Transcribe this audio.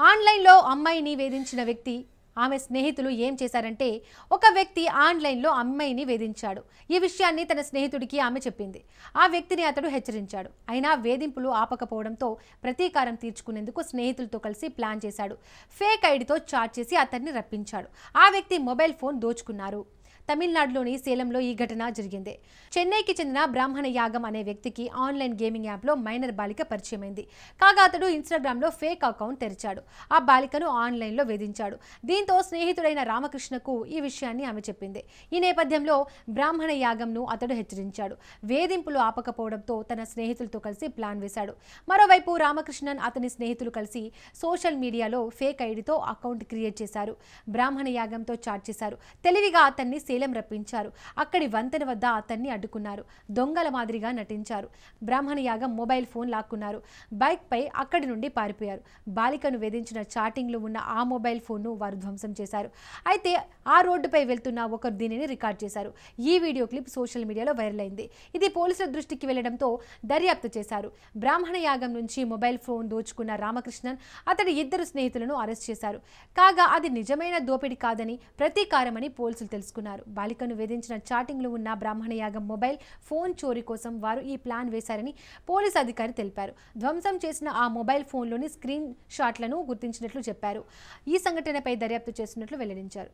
ఆన్లైన్లో అమ్మాయిని వేధించిన వ్యక్తి ఆమె స్నేహితులు ఏం చేశారంటే ఒక వ్యక్తి ఆన్లైన్లో అమ్మాయిని వేధించాడు. ఈ విషయాన్ని తన స్నేహితుడికి ఆమె చెప్పింది. ఆ వ్యక్తిని అతడు హెచ్చరించాడు. అయినా వేధింపులు ఆపకపోవడంతో ప్రతీకారం తీర్చుకునేందుకు స్నేహితులతో కలిసి ప్లాన్ చేశాడు. ఫేక్ ఐడితో చాట్ చేసి అతన్ని రప్పించాడు. ఆ వ్యక్తి మొబైల్ ఫోన్ దోచుకున్నారు. తమిళనాడులోని సేలంలో ఈ ఘటన జరిగింది. చెన్నైకి చెందిన బ్రాహ్మణ యాగం అనే వ్యక్తికి ఆన్లైన్ గేమింగ్ యాప్లో మైనర్ బాలిక పరిచయమైంది. కాగా అతడు ఇన్స్టాగ్రామ్లో ఫేక్ అకౌంట్ తెరిచాడు. ఆ బాలికను ఆన్లైన్లో వేధించాడు. దీంతో స్నేహితుడైన రామకృష్ణకు ఈ విషయాన్ని ఆమె చెప్పింది. ఈ నేపథ్యంలో బ్రాహ్మణ యాగంను అతడు హెచ్చరించాడు. వేధింపులు ఆపకపోవడంతో తన స్నేహితులతో కలిసి ప్లాన్ వేశాడు. మరోవైపు రామకృష్ణన్ అతని స్నేహితులు కలిసి సోషల్ మీడియాలో ఫేక్ ఐడితో అకౌంట్ క్రియేట్ చేశారు. బ్రాహ్మణ యాగంతో చాట్ చేశారు. తెలివిగా అతన్ని సేలం రప్పించారు. అక్కడి వంతెన వద్ద అతన్ని అడ్డుకున్నారు. దొంగల మాదిరిగా నటించారు. బ్రాహ్మణ యాగం మొబైల్ ఫోన్ లాక్కున్నారు. బైక్ పై అక్కడి నుండి పారిపోయారు. బాలికను వేధించిన చాటింగ్లో ఉన్న ఆ మొబైల్ ఫోన్ను వారు ధ్వంసం చేశారు. అయితే ఆ రోడ్డుపై వెళ్తున్న ఒకరు దీనిని రికార్డ్ చేశారు. ఈ వీడియో క్లిప్ సోషల్ మీడియాలో వైరల్ అయింది. ఇది పోలీసుల దృష్టికి వెళ్లడంతో దర్యాప్తు చేశారు. బ్రాహ్మణ యాగం నుంచి మొబైల్ ఫోన్ దోచుకున్న రామకృష్ణన్ అతడి ఇద్దరు స్నేహితులను అరెస్ట్ చేశారు. కాగా అది నిజమైన దోపిడీ కాదని ప్రతీకారమని పోలీసులు తెలుసుకున్నారు. బాలికను వేధించిన చాటింగ్లో ఉన్న బ్రాహ్మణ యాగం మొబైల్ ఫోన్ చోరీ కోసం వారు ఈ ప్లాన్ వేశారని పోలీసు అధికారి తెలిపారు. ధ్వంసం చేసిన ఆ మొబైల్ ఫోన్లోని స్క్రీన్ షాట్లను గుర్తించినట్లు చెప్పారు. ఈ సంఘటనపై దర్యాప్తు చేస్తున్నట్లు వెల్లడించారు.